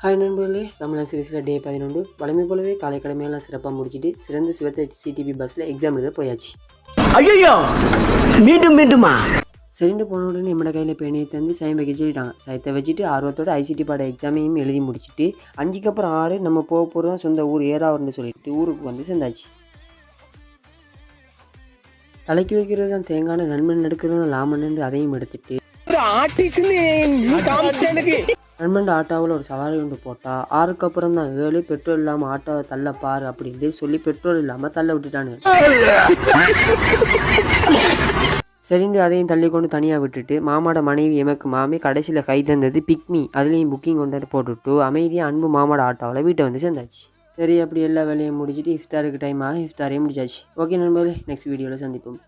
Hi நண்பர்களே, தமிழ் சீரிஸில் டே 11 வழமை போலவே காலை கடமையெல்லாம் சிறப்பாக முடிச்சுட்டு சிறந்த சிவத்தை சிடிபி பஸ்ஸில் எக்ஸாம் எழுத போயாச்சு. ஐயோ மீண்டும் மீண்டுமா சரிண்டு போன உடனே நம்மளோட கையில் பேனையை தந்து சயம் வைக்க சொல்லிட்டாங்க. சயத்தை வச்சுட்டு ஆர்வத்தோட ஐசிடி பாட எக்ஸாமையும் எழுதி முடிச்சுட்டு 5க்கு அப்புறம் 6 நம்ம போக போகிறோம் சொந்த ஊர் ஏறாவர்னு சொல்லிட்டு ஊருக்கு வந்து சேர்ந்தாச்சு. தலைக்கு வைக்கிறது தான் தேங்காய், நண்பன் எடுக்கிறது தான் லாமன்னு அதையும் எடுத்துட்டு நண்பன் ஆட்டோவில் ஒரு சவாரி கொண்டு போட்டா 6க்கு அப்புறம் தான் 7 பெட்ரோல் இல்லாமல் ஆட்டோவை தள்ள பாரு அப்படின்னு சொல்லி பெட்ரோல் இல்லாமல் தள்ள விட்டுட்டானு. சரிண்டு அதையும் தள்ளி கொண்டு தனியாக விட்டுட்டு மாமாட மனைவி எமக்கு மாமி கடைசியில் கை தந்தது பிக்மி, அதுலேயும் புக்கிங் கொண்டு போட்டுவிட்டு அமைதியாக அன்பு மாமாட ஆட்டோவில் வீட்டை வந்து சேர்ந்தாச்சு. சரி, அப்படி எல்லா வேலையும் முடிச்சுட்டு இஃப்தாருக்கு டைம் ஆக இஃப்தாரையும் முடிச்சாச்சு. ஓகே நண்பர்களே, நெக்ஸ்ட் வீடியோவில் சந்திப்போம்.